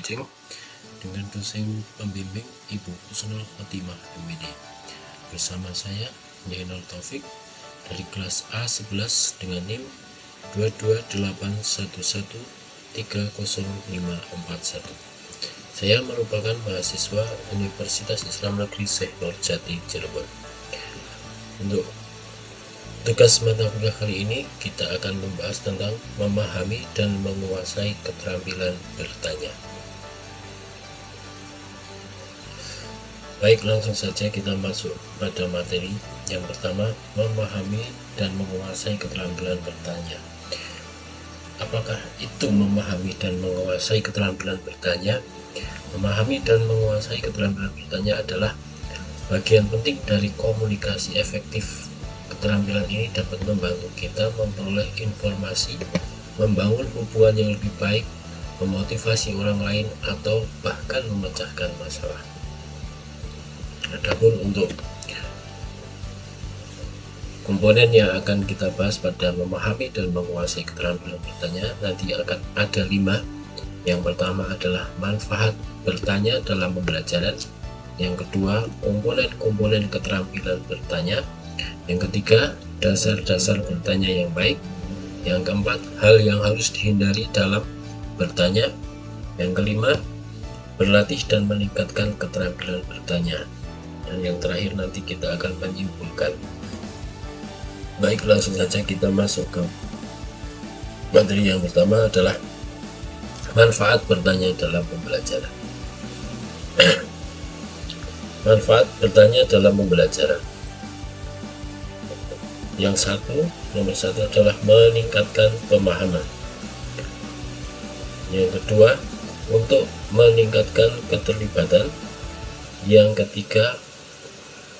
Kucing dengan dosen pembimbing Ibu Husnul Khotimah MD. Bersama saya Jainal Taufik dari kelas A11 dengan NIM 22811300541. Saya merupakan mahasiswa Universitas Islam Negeri Syekh Nurjati Cirebon. Untuk tugas mata kuliah kali ini kita akan membahas tentang memahami dan menguasai keterampilan bertanya. Baik, langsung saja kita masuk pada materi. Yang pertama, memahami dan menguasai keterampilan bertanya. Apakah itu memahami dan menguasai keterampilan bertanya? Memahami dan menguasai keterampilan bertanya adalah bagian penting dari komunikasi efektif. Keterampilan ini dapat membantu kita memperoleh informasi, membangun hubungan yang lebih baik, memotivasi orang lain, atau bahkan memecahkan masalah. Adapun untuk komponen yang akan kita bahas pada memahami dan menguasai keterampilan bertanya nanti akan ada 5. Yang pertama adalah manfaat bertanya dalam pembelajaran. Yang kedua, komponen-komponen keterampilan bertanya. Yang ketiga, dasar-dasar bertanya yang baik. Yang keempat, hal yang harus dihindari dalam bertanya. Yang kelima, berlatih dan meningkatkan keterampilan bertanya. Dan yang terakhir nanti kita akan menyimpulkan. Baik, langsung saja kita masuk ke materi yang pertama adalah manfaat bertanya dalam pembelajaran. Manfaat bertanya dalam pembelajaran. Yang nomor satu adalah meningkatkan pemahaman. Yang kedua, untuk meningkatkan keterlibatan. Yang ketiga,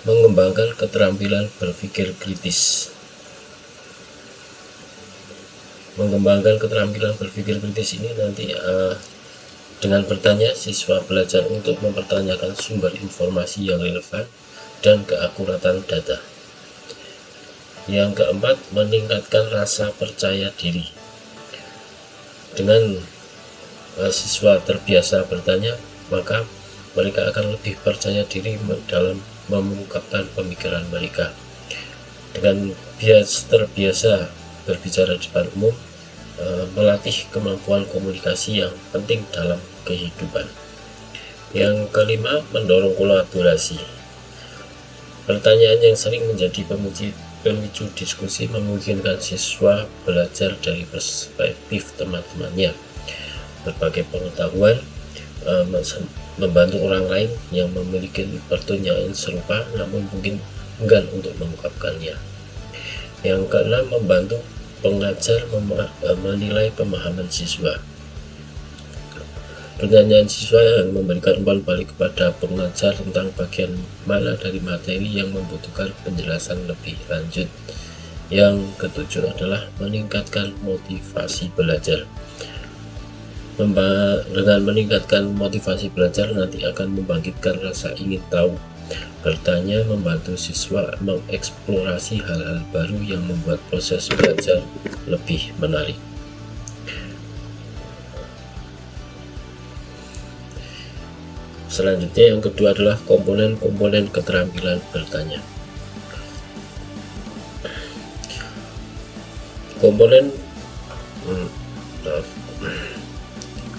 mengembangkan keterampilan berpikir kritis. Mengembangkan keterampilan berpikir kritis ini nanti dengan bertanya, siswa belajar untuk mempertanyakan sumber informasi yang relevan dan keakuratan data. Yang keempat, meningkatkan rasa percaya diri. Dengan siswa terbiasa bertanya, maka mereka akan lebih percaya diri dalam mengungkapkan pemikiran mereka. Dengan terbiasa berbicara di depan umum, melatih kemampuan komunikasi yang penting dalam kehidupan. Yang kelima, mendorong kolaborasi. Pertanyaan yang sering menjadi pemicu diskusi memungkinkan siswa belajar dari perspektif teman-temannya, berbagai pengetahuan, membantu orang lain yang memiliki pertanyaan serupa namun mungkin enggan untuk mengungkapkannya. Yang keenam, membantu pengajar menilai pemahaman siswa. Pertanyaan siswa yang memberikan umpan balik kepada pengajar tentang bagian mana dari materi yang membutuhkan penjelasan lebih lanjut. Yang ketujuh adalah meningkatkan motivasi belajar. Dengan meningkatkan motivasi belajar nanti akan membangkitkan rasa ingin tahu. Bertanya membantu siswa mengeksplorasi hal-hal baru yang membuat proses belajar lebih menarik. Selanjutnya yang kedua adalah komponen-komponen keterampilan bertanya.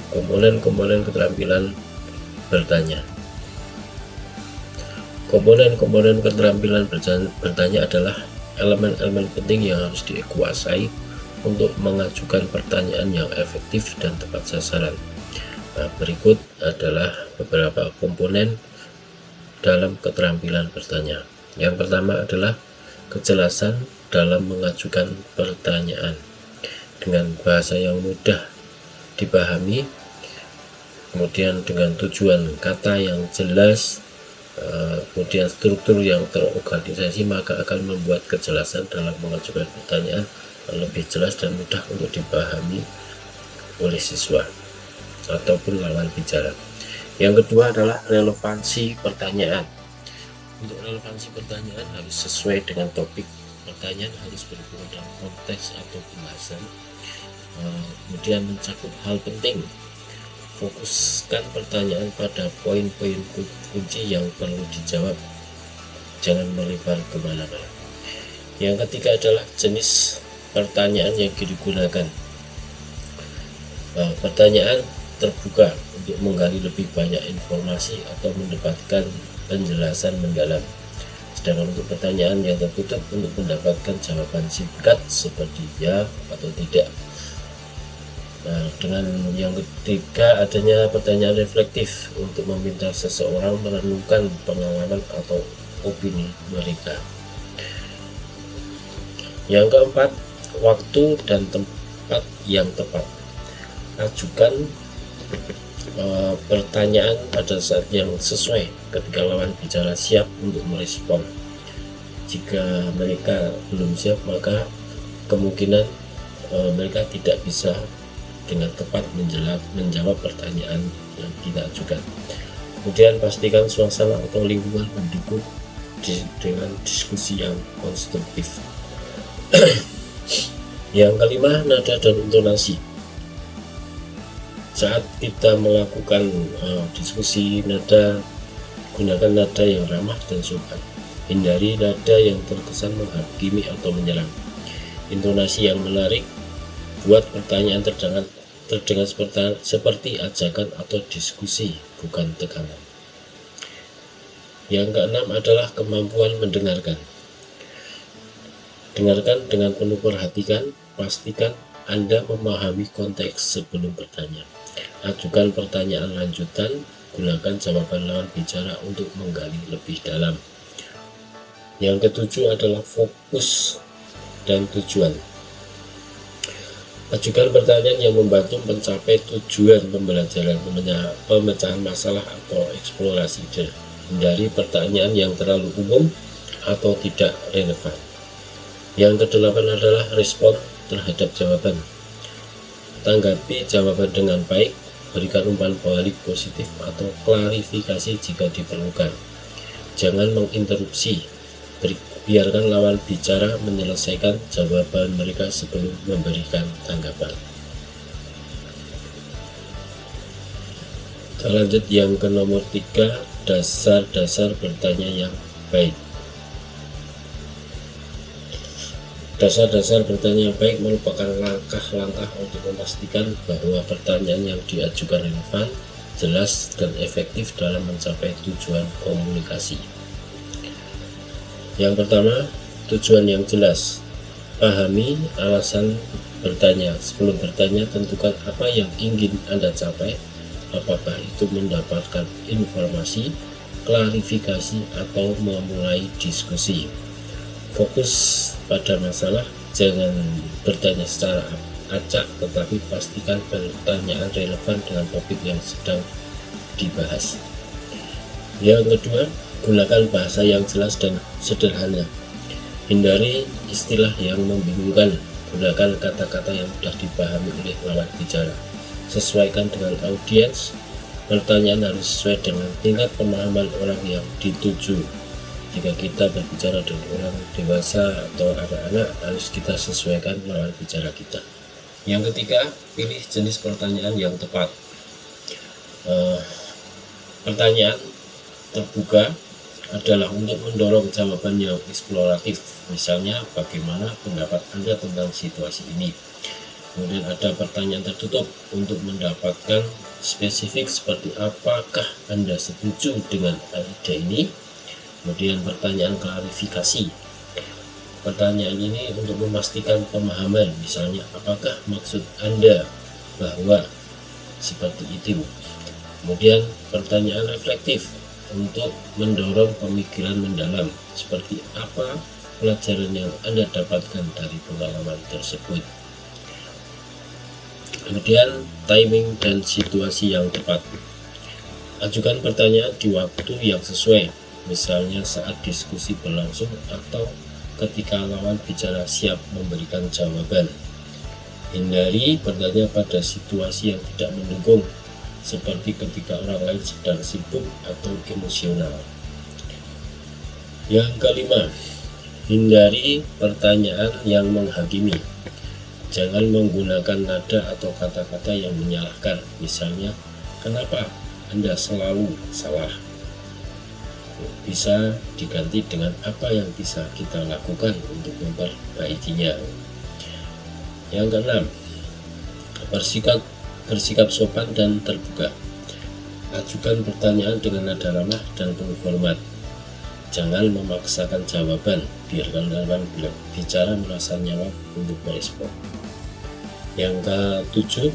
Komponen-komponen keterampilan bertanya. Komponen-komponen keterampilan bertanya adalah elemen-elemen penting yang harus dikuasai untuk mengajukan pertanyaan yang efektif dan tepat sasaran. Berikut adalah beberapa komponen dalam keterampilan bertanya. Yang pertama adalah kejelasan dalam mengajukan pertanyaan dengan bahasa yang mudah dipahami, kemudian dengan tujuan kata yang jelas, kemudian struktur yang terorganisasi, maka akan membuat kejelasan dalam mengajukan pertanyaan lebih jelas dan mudah untuk dipahami oleh siswa ataupun lawan bicara. Yang kedua adalah relevansi pertanyaan. Untuk relevansi pertanyaan harus sesuai dengan topik. Pertanyaan harus berhubungan dengan konteks atau pembahasan, kemudian mencakup hal penting, fokuskan pertanyaan pada poin-poin kunci yang perlu dijawab, jangan melebar kemana-mana. Yang ketiga adalah jenis pertanyaan yang digunakan. Pertanyaan terbuka untuk menggali lebih banyak informasi atau mendapatkan penjelasan mendalam. Sedangkan untuk pertanyaan yang tertutup untuk mendapatkan jawaban singkat seperti ya atau tidak. Nah, dengan yang ketiga adanya pertanyaan reflektif untuk meminta seseorang merenungkan pengalaman atau opini mereka. Yang keempat, waktu dan tempat yang tepat. Ajukan pertanyaan pada saat yang sesuai ketika lawan bicara siap untuk merespon. Jika mereka belum siap, maka kemungkinan mereka tidak bisa dengan tepat menjawab pertanyaan yang kita ajukan. Kemudian pastikan suasana atau lingkungan mendukung dengan diskusi yang konstruktif. Yang kelima, nada dan intonasi. Saat kita melakukan diskusi gunakan nada yang ramah dan sopan. Hindari nada yang terkesan menghakimi atau menyerang. Intonasi yang menarik, buat pertanyaan terdengar seperti ajakan atau diskusi, bukan tekanan. Yang keenam adalah kemampuan mendengarkan. Dengarkan dengan penuh perhatian, pastikan Anda memahami konteks sebelum bertanya. Ajukan pertanyaan lanjutan, gunakan jawaban lawan bicara untuk menggali lebih dalam. Yang ketujuh adalah fokus dan tujuan. Ajukan pertanyaan yang membantu mencapai tujuan pembelajaran, pemecahan masalah atau eksplorasi ide. Hindari pertanyaan yang terlalu umum atau tidak relevan. Yang kedelapan adalah respon terhadap jawaban. Tanggapi jawaban dengan baik, berikan umpan balik positif atau klarifikasi jika diperlukan. Jangan menginterupsi, biarkan lawan bicara menyelesaikan jawaban mereka sebelum memberikan tanggapan. Kita lanjut yang ke nomor 3, dasar-dasar bertanya yang baik. Dasar-dasar bertanya yang baik merupakan langkah-langkah untuk memastikan bahwa pertanyaan yang diajukan relevan, jelas, dan efektif dalam mencapai tujuan komunikasi. Yang pertama, tujuan yang jelas. Pahami alasan bertanya. Sebelum bertanya, tentukan apa yang ingin Anda capai, apakah itu mendapatkan informasi, klarifikasi, atau memulai diskusi. Fokus pada masalah, jangan bertanya secara acak, tetapi pastikan pertanyaan relevan dengan topik yang sedang dibahas. Yang kedua, gunakan bahasa yang jelas dan sederhana. Hindari istilah yang membingungkan. Gunakan kata-kata yang mudah dipahami oleh lawan bicara. Sesuaikan dengan audiens. Pertanyaan harus sesuai dengan tingkat pemahaman orang yang dituju. Jika kita berbicara dengan orang dewasa atau anak-anak, harus kita sesuaikan lawan bicara kita. Yang ketiga, pilih jenis pertanyaan yang tepat. Pertanyaan terbuka adalah untuk mendorong jawaban yang eksploratif. Misalnya, bagaimana pendapat Anda tentang situasi ini? Kemudian ada pertanyaan tertutup untuk mendapatkan spesifik seperti apakah Anda setuju dengan ide ini? Kemudian pertanyaan klarifikasi. Pertanyaan ini untuk memastikan pemahaman, misalnya apakah maksud Anda bahwa seperti itu. Kemudian pertanyaan reflektif untuk mendorong pemikiran mendalam, seperti apa pelajaran yang Anda dapatkan dari pengalaman tersebut. Kemudian timing dan situasi yang tepat. Ajukan pertanyaan di waktu yang sesuai, misalnya saat diskusi berlangsung atau ketika lawan bicara siap memberikan jawaban. Hindari bertanya pada situasi yang tidak mendukung, seperti ketika orang lain sedang sibuk atau emosional. Yang kelima, hindari pertanyaan yang menghakimi. Jangan menggunakan nada atau kata-kata yang menyalahkan, misalnya Kenapa Anda selalu salah? Bisa diganti dengan apa yang bisa kita lakukan untuk memperbaikinya. Yang keenam, bersikap sopan dan terbuka. Ajukan pertanyaan dengan nada ramah dan penuh hormat. Jangan memaksakan jawaban, biarkan lawan bicara merasa nyaman untuk merespon. Yang ketujuh,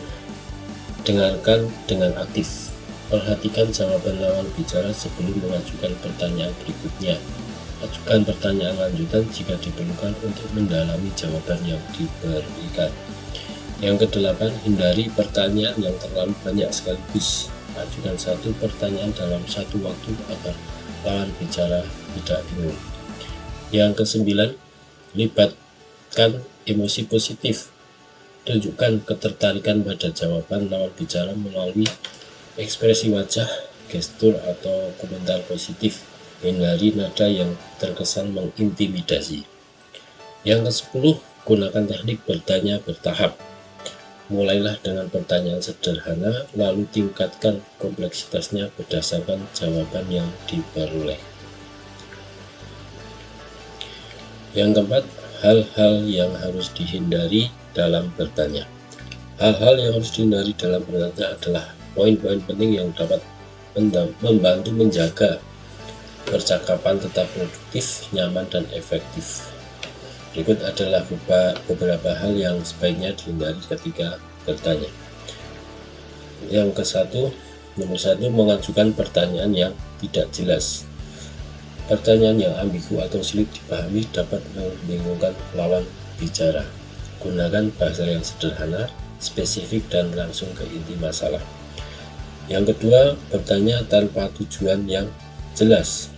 dengarkan dengan aktif. Perhatikan jawaban lawan bicara sebelum mengajukan pertanyaan berikutnya. Ajukan pertanyaan lanjutan jika diperlukan untuk mendalami jawaban yang diberikan. Yang kedelapan, hindari pertanyaan yang terlalu banyak sekaligus. Ajukan satu pertanyaan dalam satu waktu agar lawan bicara tidak bingung. Yang kesembilan, libatkan emosi positif. Tunjukkan ketertarikan pada jawaban lawan bicara melalui ekspresi wajah, gestur, atau komentar positif. Hindari nada yang terkesan mengintimidasi. Yang ke-10, gunakan teknik bertanya bertahap. Mulailah dengan pertanyaan sederhana, lalu tingkatkan kompleksitasnya berdasarkan jawaban yang diperoleh. Yang keempat, hal-hal yang harus dihindari dalam bertanya. Hal-hal yang harus dihindari dalam bertanya adalah poin-poin penting yang dapat membantu menjaga percakapan tetap produktif, nyaman, dan efektif. Berikut adalah beberapa hal yang sebaiknya dihindari ketika bertanya. Yang nomor satu, mengajukan pertanyaan yang tidak jelas. Pertanyaan yang ambigu atau sulit dipahami dapat membingungkan lawan bicara. Gunakan bahasa yang sederhana, spesifik, dan langsung ke inti masalah. Yang kedua, bertanya tanpa tujuan yang jelas.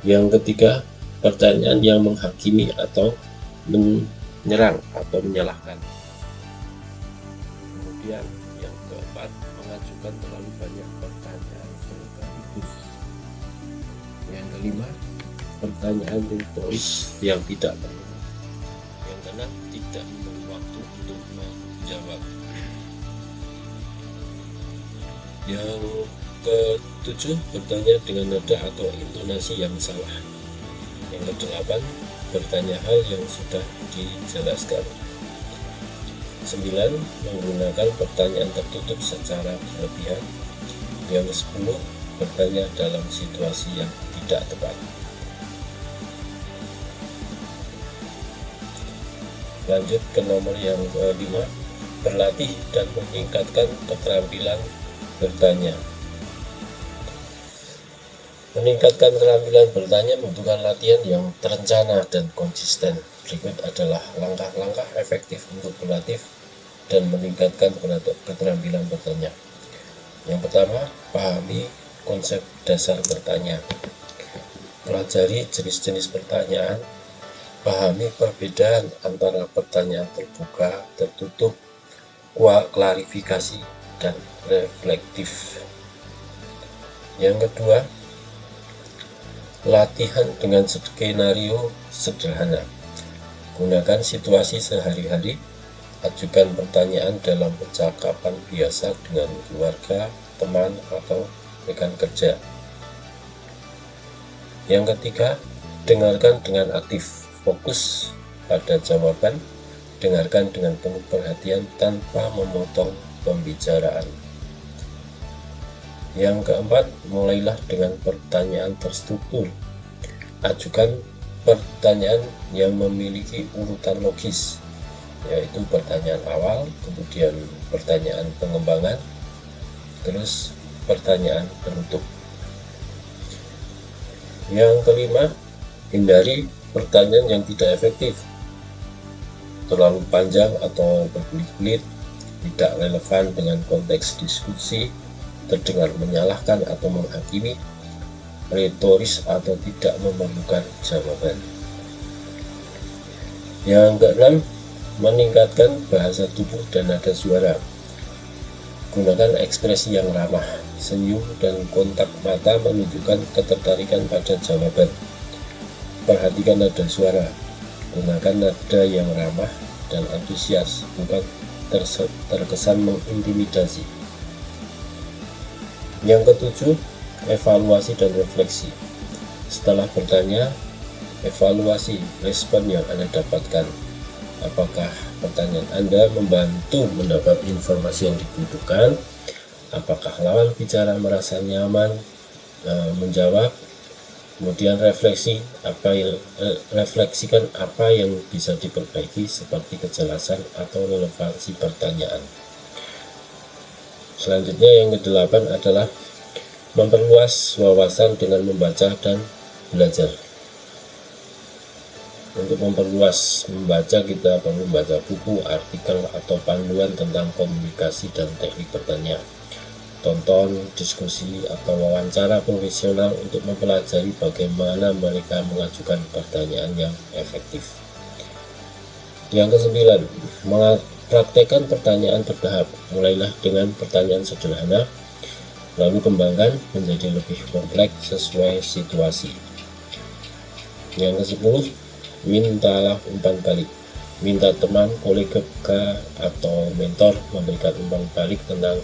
Yang ketiga, pertanyaan yang menghakimi atau menyerang atau menyalahkan. Kemudian yang keempat, mengajukan terlalu banyak pertanyaan sekaligus. Yang kelima, pertanyaan retoris yang tidak perlu. Yang keenam, tidak memberi waktu untuk menjawab. Yang ketujuh, bertanya dengan nada atau intonasi yang salah. Yang kedelapan, bertanya hal yang sudah dijelaskan. 9, menggunakan pertanyaan tertutup secara berlebihan. Yang 10, bertanya dalam situasi yang tidak tepat. Lanjut ke nomor yang kelima, berlatih dan meningkatkan keterampilan bertanya. Meningkatkan keterampilan bertanya membutuhkan latihan yang terencana dan konsisten. Berikut adalah langkah-langkah efektif untuk berlatih dan meningkatkan keterampilan bertanya. Yang pertama, pahami konsep dasar bertanya. Pelajari jenis-jenis pertanyaan. Pahami perbedaan antara pertanyaan terbuka, tertutup, klarifikasi, dan reflektif. Yang kedua, latihan dengan skenario sederhana. Gunakan situasi sehari-hari. Ajukan pertanyaan dalam percakapan biasa dengan keluarga, teman, atau rekan kerja. Yang ketiga, dengarkan dengan aktif. Fokus pada jawaban. Dengarkan dengan penuh perhatian tanpa memotong pembicaraan. Yang keempat, mulailah dengan pertanyaan terstruktur. Ajukan pertanyaan yang memiliki urutan logis, yaitu pertanyaan awal, kemudian pertanyaan pengembangan, terus pertanyaan penutup. Yang kelima, hindari pertanyaan yang tidak efektif, terlalu panjang atau berbelit-belit, tidak relevan dengan konteks diskusi, terdengar menyalahkan atau menghakimi, retoris atau tidak memerlukan jawaban. Yang keenam, meningkatkan bahasa tubuh dan nada suara. Gunakan ekspresi yang ramah, senyum, dan kontak mata menunjukkan ketertarikan pada jawaban. Perhatikan nada suara. Gunakan nada yang ramah dan antusias, bukan terkesan mengintimidasi. Yang ketujuh, evaluasi dan refleksi. Setelah bertanya, evaluasi respon yang Anda dapatkan. Apakah pertanyaan Anda membantu mendapat informasi yang dibutuhkan? Apakah lawan bicara merasa nyaman menjawab? Kemudian refleksikan apa yang bisa diperbaiki seperti kejelasan atau relevansi pertanyaan. Selanjutnya yang kedelapan adalah memperluas wawasan dengan membaca dan belajar. Untuk memperluas membaca, kita perlu membaca buku, artikel, atau panduan tentang komunikasi dan teknik bertanya. Tonton, diskusi, atau wawancara profesional untuk mempelajari bagaimana mereka mengajukan pertanyaan yang efektif. Yang kesembilan, mempraktekkan pertanyaan bertahap. Mulailah dengan pertanyaan sederhana, lalu kembangkan menjadi lebih kompleks sesuai situasi. Yang kesepuluh, mintalah umpan balik. Minta teman, kolega, atau mentor memberikan umpan balik tentang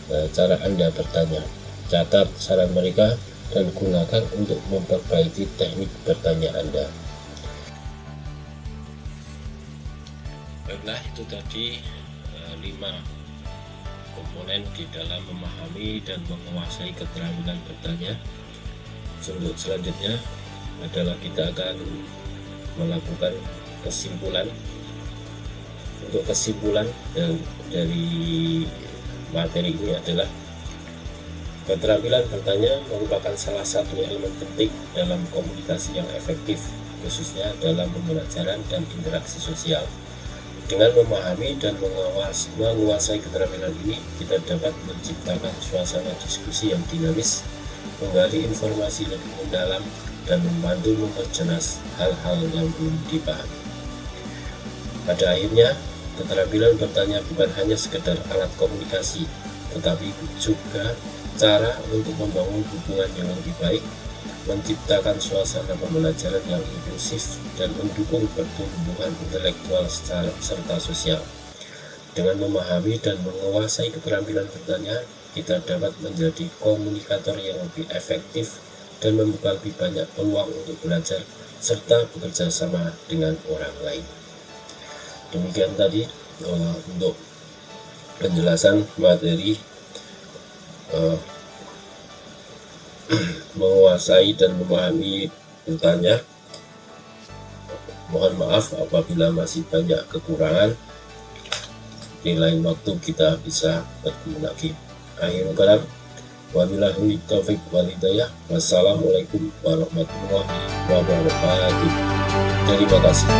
cara Anda bertanya. Catat saran mereka dan gunakan untuk memperbaiki teknik bertanya Anda. Baiklah, itu tadi 5 komponen di dalam memahami dan menguasai keterampilan bertanya. Untuk selanjutnya adalah kita akan melakukan kesimpulan. Untuk kesimpulan dari materi ini adalah keterampilan bertanya merupakan salah satu elemen penting dalam komunikasi yang efektif, khususnya dalam pembelajaran dan interaksi sosial. Dengan memahami dan menguasai keterampilan ini, kita dapat menciptakan suasana diskusi yang dinamis, menggali informasi lebih mendalam, dan membantu memperjelas hal-hal yang belum dipahami. Pada akhirnya, keterampilan bertanya bukan hanya sekedar alat komunikasi, tetapi juga cara untuk membangun hubungan yang lebih baik, menciptakan suasana pembelajaran yang inklusif, dan mendukung pertumbuhan intelektual serta sosial. Dengan memahami dan menguasai keterampilan bertanya, kita dapat menjadi komunikator yang lebih efektif dan membuka lebih banyak peluang untuk belajar serta bekerja sama dengan orang lain. Demikian tadi untuk penjelasan materi menguasai dan memahami bertanya. Mohon maaf apabila masih banyak kekurangan. Di lain waktu kita bisa bertemu lagi. Akhirul kalam, wabillahi taufiq wal hidayah. Wassalamualaikum warahmatullahi wabarakatuh. Terima kasih.